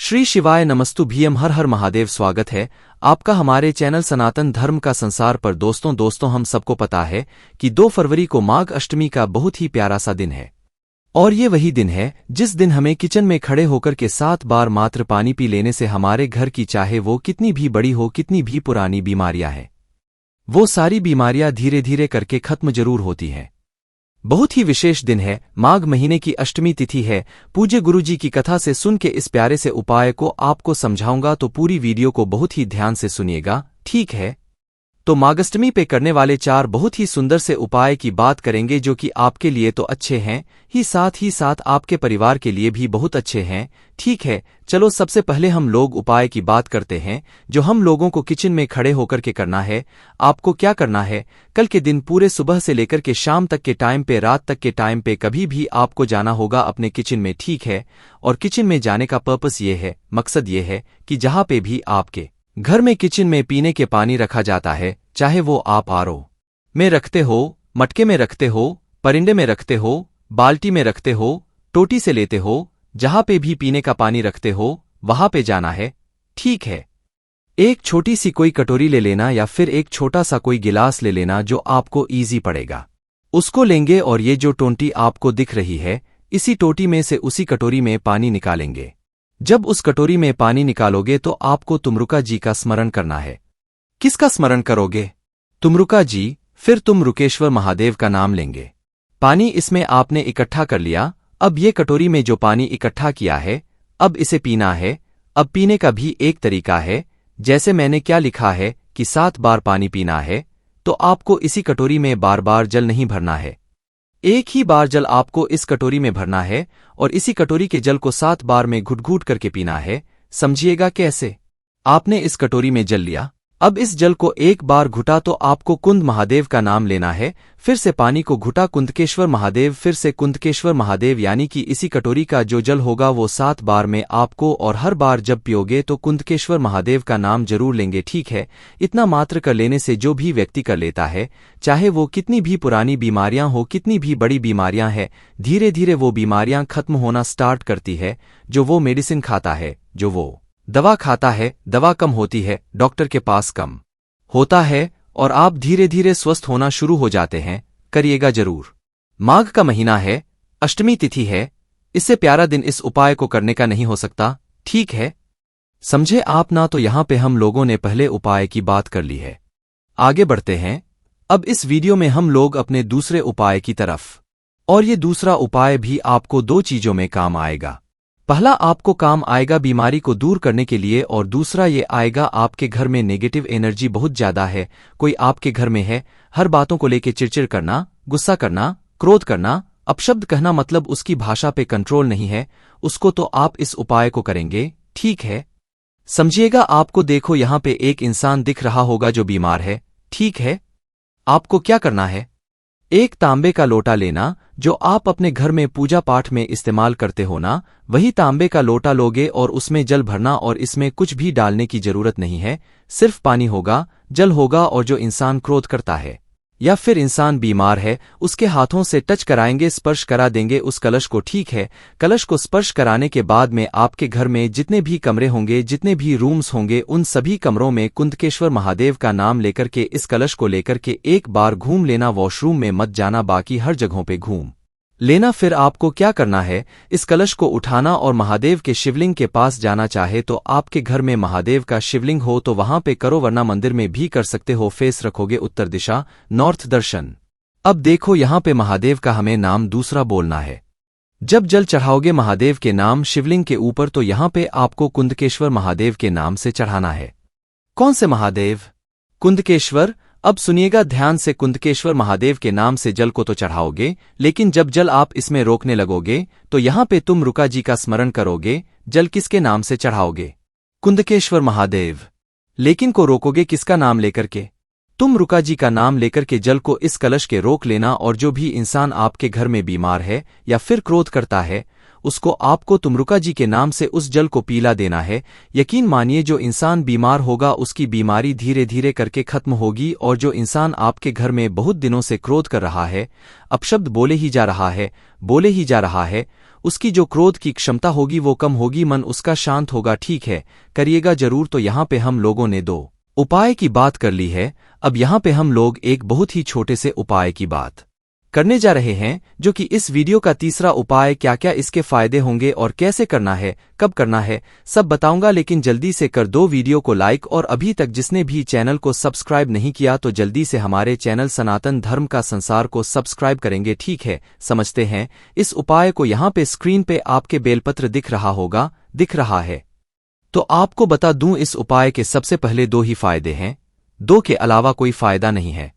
श्री शिवाय नमस्तु भीम हर हर महादेव। स्वागत है आपका हमारे चैनल सनातन धर्म का संसार पर। दोस्तों हम सबको पता है कि 2 फरवरी को माघ अष्टमी का बहुत ही प्यारा सा दिन है और ये वही दिन है जिस दिन हमें किचन में खड़े होकर के 7 बार मात्र पानी पी लेने से हमारे घर की चाहे वो कितनी भी बड़ी हो, कितनी भी पुरानी बीमारियां हैं, वो सारी बीमारियां धीरे धीरे करके खत्म जरूर होती हैं। बहुत ही विशेष दिन है, माघ महीने की अष्टमी तिथि है। पूज्य गुरुजी की कथा से सुन के इस प्यारे से उपाय को आपको समझाऊंगा, तो पूरी वीडियो को बहुत ही ध्यान से सुनिएगा, ठीक है। तो माघाष्टमी पे करने वाले 4 बहुत ही सुंदर से उपाय की बात करेंगे जो कि आपके लिए तो अच्छे हैं ही साथ आपके परिवार के लिए भी बहुत अच्छे हैं, ठीक है। चलो सबसे पहले हम लोग उपाय की बात करते हैं जो हम लोगों को किचन में खड़े होकर के करना है। आपको क्या करना है, कल के दिन पूरे सुबह से लेकर के शाम तक के टाइम पे, रात तक के टाइम पे कभी भी आपको जाना होगा अपने किचन में, ठीक है। और किचन में जाने का पर्पस ये है, मकसद ये है कि जहां पे भी आपके घर में किचन में पीने के पानी रखा जाता है, चाहे वो आप आरओ में रखते हो, मटके में रखते हो, परिंदे में रखते हो, बाल्टी में रखते हो, टोटी से लेते हो, जहां पे भी पीने का पानी रखते हो वहां पे जाना है, ठीक है। एक छोटी सी कोई कटोरी ले लेना या फिर एक छोटा सा कोई गिलास ले लेना जो आपको ईजी पड़ेगा, उसको लेंगे और ये जो टोंटी आपको दिख रही है, इसी टोटी में से उसी कटोरी में पानी निकालेंगे। जब उस कटोरी में पानी निकालोगे तो आपको तुमरुका जी का स्मरण करना है। किसका स्मरण करोगे? तुमरुका जी। फिर तुम रुकेश्वर महादेव का नाम लेंगे। पानी इसमें आपने इकट्ठा कर लिया। अब ये कटोरी में जो पानी इकट्ठा किया है, अब इसे पीना है। अब पीने का भी एक तरीका है, जैसे मैंने क्या लिखा है कि 7 बार पानी पीना है, तो आपको इसी कटोरी में बार बार जल नहीं भरना है, एक ही बार जल आपको इस कटोरी में भरना है और इसी कटोरी के जल को 7 बार में घुट घुट करके पीना है। समझिएगा कैसे? आपने इस कटोरी में जल लिया, अब इस जल को एक बार घुटा तो आपको कुंद महादेव का नाम लेना है। फिर से पानी को घुटा, कुंदकेश्वर महादेव, फिर से कुंदकेश्वर महादेव, यानी कि इसी कटोरी का जो जल होगा वो 7 बार में आपको, और हर बार जब पियोगे तो कुंदकेश्वर महादेव का नाम जरूर लेंगे, ठीक है। इतना मात्र कर लेने से जो भी व्यक्ति कर लेता है, चाहे वो कितनी भी पुरानी बीमारियां हो, कितनी भी बड़ी बीमारियां हैं, धीरे धीरे वो बीमारियां खत्म होना स्टार्ट करती है। जो वो मेडिसिन खाता है, जो वो दवा खाता है, दवा कम होती है, डॉक्टर के पास कम होता है और आप धीरे धीरे स्वस्थ होना शुरू हो जाते हैं। करिएगा जरूर। माघ का महीना है, अष्टमी तिथि है, इससे प्यारा दिन इस उपाय को करने का नहीं हो सकता, ठीक है। समझे आप ना? तो यहां पे हम लोगों ने पहले उपाय की बात कर ली है, आगे बढ़ते हैं। अब इस वीडियो में हम लोग अपने दूसरे उपाय की तरफ, और ये दूसरा उपाय भी आपको 2 चीजों में काम आएगा। पहला आपको काम आएगा बीमारी को दूर करने के लिए, और दूसरा ये आएगा आपके घर में नेगेटिव एनर्जी बहुत ज्यादा है, कोई आपके घर में है, हर बातों को लेके चिड़चिड़ करना, गुस्सा करना, क्रोध करना, अपशब्द कहना, मतलब उसकी भाषा पे कंट्रोल नहीं है, उसको तो आप इस उपाय को करेंगे, ठीक है। समझिएगा। आपको देखो यहां पे एक इंसान दिख रहा होगा जो बीमार है, ठीक है। आपको क्या करना है, एक तांबे का लोटा लेना, जो आप अपने घर में पूजा पाठ में इस्तेमाल करते हो ना, वही तांबे का लोटा लोगे और उसमें जल भरना, और इसमें कुछ भी डालने की जरूरत नहीं है, सिर्फ पानी होगा, जल होगा, और जो इंसान क्रोध करता है या फिर इंसान बीमार है, उसके हाथों से टच कराएंगे, स्पर्श करा देंगे उस कलश को, ठीक है। कलश को स्पर्श कराने के बाद में आपके घर में जितने भी कमरे होंगे, जितने भी रूम्स होंगे, उन सभी कमरों में कुंदकेश्वर महादेव का नाम लेकर के इस कलश को लेकर के एक बार घूम लेना। वॉशरूम में मत जाना, बाकी हर जगहों पे घूम लेना। फिर आपको क्या करना है, इस कलश को उठाना और महादेव के शिवलिंग के पास जाना। चाहे तो आपके घर में महादेव का शिवलिंग हो तो वहां पे करो, वरना मंदिर में भी कर सकते हो। फेस रखोगे उत्तर दिशा, नॉर्थ दर्शन। अब देखो यहां पे महादेव का हमें नाम दूसरा बोलना है। जब जल चढ़ाओगे महादेव के नाम शिवलिंग के ऊपर, तो यहां पे आपको कुंदकेश्वर महादेव के नाम से चढ़ाना है। कौन से महादेव? कुंदकेश्वर। अब सुनिएगा ध्यान से, कुंदकेश्वर महादेव के नाम से जल को तो चढ़ाओगे, लेकिन जब जल आप इसमें रोकने लगोगे तो यहां पे तुम रुका जी का स्मरण करोगे। जल किसके नाम से चढ़ाओगे? कुंदकेश्वर महादेव। लेकिन को रोकोगे किसका नाम लेकर के? तुम रुका जी का नाम लेकर के जल को इस कलश के रोक लेना, और जो भी इंसान आपके घर में बीमार है या फिर क्रोध करता है, उसको आपको तुमरुका जी के नाम से उस जल को पीला देना है। यकीन मानिए जो इंसान बीमार होगा उसकी बीमारी धीरे धीरे करके खत्म होगी, और जो इंसान आपके घर में बहुत दिनों से क्रोध कर रहा है, अपशब्द बोले ही जा रहा है, उसकी जो क्रोध की क्षमता होगी वो कम होगी, मन उसका शांत होगा। ठीक है, करिएगा जरूर। तो यहाँ पे हम लोगों ने 2 उपाय की बात कर ली है। अब यहाँ पे हम लोग एक बहुत ही छोटे से उपाय की बात करने जा रहे हैं, जो कि इस वीडियो का तीसरा उपाय। क्या क्या इसके फायदे होंगे और कैसे करना है, कब करना है, सब बताऊंगा। लेकिन जल्दी से कर दो वीडियो को लाइक, और अभी तक जिसने भी चैनल को सब्सक्राइब नहीं किया तो जल्दी से हमारे चैनल सनातन धर्म का संसार को सब्सक्राइब करेंगे। ठीक है, समझते हैं इस उपाय को। यहाँ पे स्क्रीन पे आपके बेलपत्र दिख रहा है। तो आपको बता दूं, इस उपाय के सबसे पहले 2 ही फायदे हैं, 2 के अलावा कोई फायदा नहीं है।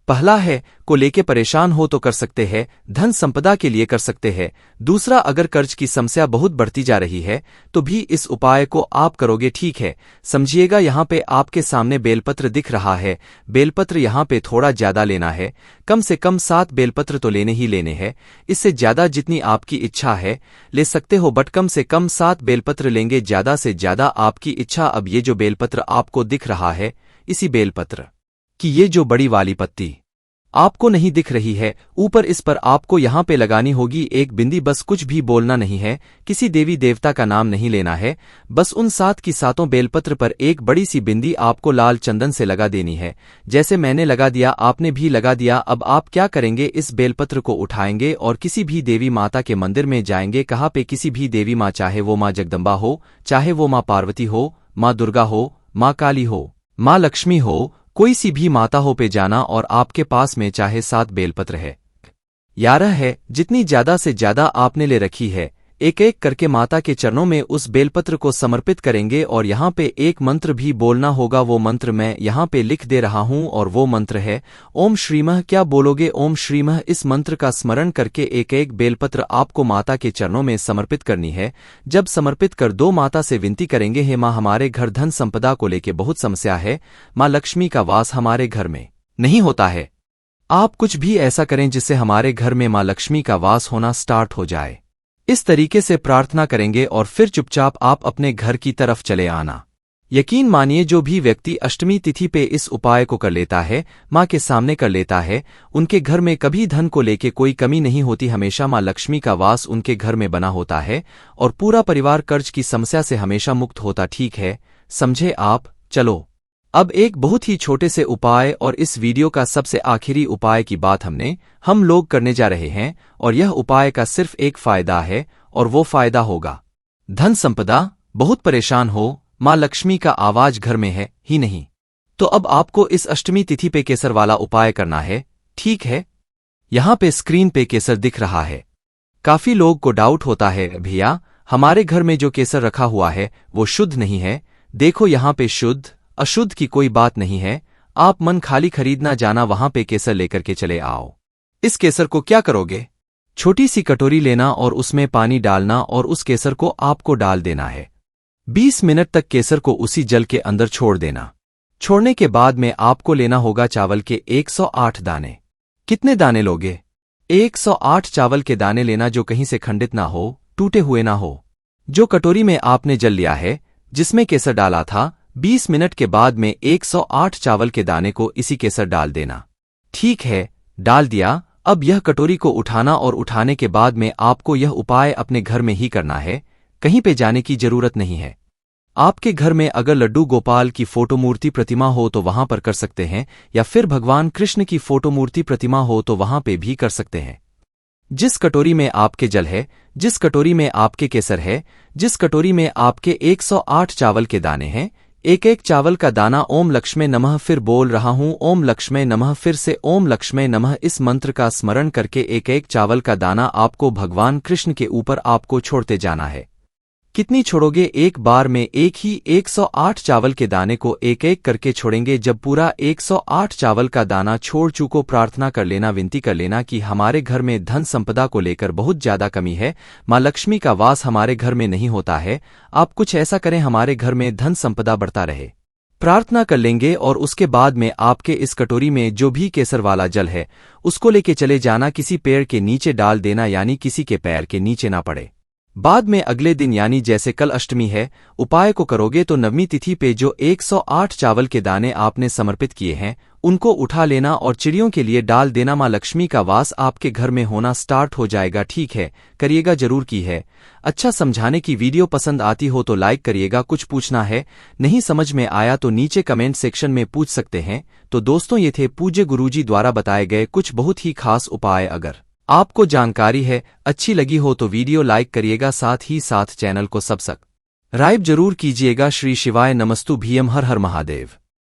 पहला है, को लेके परेशान हो तो कर सकते हैं, धन संपदा के लिए कर सकते हैं। दूसरा, अगर कर्ज की समस्या बहुत बढ़ती जा रही है तो भी इस उपाय को आप करोगे। ठीक है, समझिएगा। यहाँ पे आपके सामने बेलपत्र दिख रहा है। बेलपत्र यहाँ पे थोड़ा ज्यादा लेना है, कम से कम 7 बेलपत्र तो लेने ही लेने हैं। इससे ज्यादा जितनी आपकी इच्छा है ले सकते हो, बट कम से कम 7 बेलपत्र लेंगे, ज्यादा से ज्यादा आपकी इच्छा। अब ये जो बेलपत्र आपको दिख रहा है, इसी बेलपत्र कि ये जो बड़ी वाली पत्ती आपको नहीं दिख रही है ऊपर, इस पर आपको यहाँ पे लगानी होगी एक बिंदी। बस कुछ भी बोलना नहीं है, किसी देवी देवता का नाम नहीं लेना है। बस उन 7 की 7 बेलपत्र पर एक बड़ी सी बिंदी आपको लाल चंदन से लगा देनी है। जैसे मैंने लगा दिया, आपने भी लगा दिया। अब आप क्या करेंगे, इस बेलपत्र को उठाएंगे और किसी भी देवी माता के मंदिर में जाएंगे। कहाँ पे, किसी भी देवी माँ, चाहे वो माँ जगदम्बा हो, चाहे वो माँ पार्वती हो, माँ दुर्गा हो, माँ काली हो, माँ लक्ष्मी हो, कोई सी भी माता हो पे जाना, और आपके पास में चाहे 7 बेलपत्र है, 11 है, जितनी ज्यादा से ज्यादा आपने ले रखी है, एक एक करके माता के चरणों में उस बेलपत्र को समर्पित करेंगे। और यहाँ पे एक मंत्र भी बोलना होगा। वो मंत्र मैं यहाँ पे लिख दे रहा हूँ, और वो मंत्र है ओम श्रीमः। क्या बोलोगे? ओम श्रीमः। इस मंत्र का स्मरण करके एक एक बेलपत्र आपको माता के चरणों में समर्पित करनी है। जब समर्पित कर दो, माता से विनती करेंगे, हे माँ, हमारे घर धन संपदा को लेके बहुत समस्या है। माँ लक्ष्मी का वास हमारे घर में नहीं होता है। आप कुछ भी ऐसा करें जिससे हमारे घर में माँ लक्ष्मी का वास होना स्टार्ट हो जाए। इस तरीके से प्रार्थना करेंगे और फिर चुपचाप आप अपने घर की तरफ चले आना। यकीन मानिए, जो भी व्यक्ति अष्टमी तिथि पे इस उपाय को कर लेता है, माँ के सामने कर लेता है, उनके घर में कभी धन को लेके कोई कमी नहीं होती। हमेशा माँ लक्ष्मी का वास उनके घर में बना होता है और पूरा परिवार कर्ज की समस्या से हमेशा मुक्त होता। ठीक है, समझे आप? चलो अब एक बहुत ही छोटे से उपाय और इस वीडियो का सबसे आखिरी उपाय की बात हम लोग करने जा रहे हैं। और यह उपाय का सिर्फ एक फायदा है, और वो फायदा होगा धन संपदा। बहुत परेशान हो, माँ लक्ष्मी का आवाज घर में है ही नहीं, तो अब आपको इस अष्टमी तिथि पे केसर वाला उपाय करना है। ठीक है, यहाँ पे स्क्रीन पे केसर दिख रहा है। काफी लोग को डाउट होता है, भैया हमारे घर में जो केसर रखा हुआ है वो शुद्ध नहीं है। देखो यहाँ पे शुद्ध अशुद्ध की कोई बात नहीं है। आप मन खाली खरीदना जाना, वहां पे केसर लेकर के चले आओ। इस केसर को क्या करोगे, छोटी सी कटोरी लेना और उसमें पानी डालना और उस केसर को आपको डाल देना है। 20 मिनट तक केसर को उसी जल के अंदर छोड़ देना। छोड़ने के बाद में आपको लेना होगा चावल के 108 दाने। कितने दाने लोगे? 108 चावल के दाने लेना, जो कहीं से खंडित ना हो, टूटे हुए ना हो। जो कटोरी में आपने जल लिया है, जिसमें केसर डाला था, 20 मिनट के बाद में 108 चावल के दाने को इसी केसर डाल देना। ठीक है, डाल दिया। अब यह कटोरी को उठाना और उठाने के बाद में आपको यह उपाय अपने घर में ही करना है, कहीं पे जाने की जरूरत नहीं है। आपके घर में अगर लड्डू गोपाल की फोटो मूर्ति प्रतिमा हो तो वहां पर कर सकते हैं, या फिर भगवान कृष्ण की फोटो मूर्ति प्रतिमा हो तो वहां पे भी कर सकते हैं। जिस कटोरी में आपके जल है, जिस कटोरी में आपके केसर है, जिस कटोरी में आपके 108 चावल के दाने हैं, एक एक चावल का दाना ओम लक्ष्मे नमः, फिर बोल रहा हूं ओम लक्ष्मे नमः, फिर से ओम लक्ष्मे नमः। इस मंत्र का स्मरण करके एक एक चावल का दाना आपको भगवान कृष्ण के ऊपर आपको छोड़ते जाना है। कितनी छोड़ोगे? एक बार में एक ही 108 चावल के दाने को एक एक करके छोड़ेंगे। जब पूरा 108 चावल का दाना छोड़ चुको, प्रार्थना कर लेना, विनती कर लेना कि हमारे घर में धन संपदा को लेकर बहुत ज्यादा कमी है, माँ लक्ष्मी का वास हमारे घर में नहीं होता है। आप कुछ ऐसा करें हमारे घर में धन संपदा बढ़ता रहे। प्रार्थना कर लेंगे और उसके बाद में आपके इस कटोरी में जो भी केसर वाला जल है उसको लेके चले जाना, किसी पेड़ के नीचे डाल देना, यानी किसी के पैर के नीचे ना पड़े। बाद में अगले दिन, यानी जैसे कल अष्टमी है, उपाय को करोगे तो नवमी तिथि पे जो 108 चावल के दाने आपने समर्पित किए हैं उनको उठा लेना और चिड़ियों के लिए डाल देना। माँ लक्ष्मी का वास आपके घर में होना स्टार्ट हो जाएगा। ठीक है, करिएगा जरूर की है। अच्छा, समझाने की वीडियो पसंद आती हो तो लाइक करिएगा। कुछ पूछना है, नहीं समझ में आया तो नीचे कमेंट सेक्शन में पूछ सकते हैं। तो दोस्तों, ये थे पूज्य गुरुजी द्वारा बताए गए कुछ बहुत ही खास उपाय। अगर आपको जानकारी है अच्छी लगी हो तो वीडियो लाइक करिएगा, साथ ही साथ चैनल को सब्सक्राइब जरूर कीजिएगा। श्री शिवाय नमस्तु भीम, हर हर महादेव।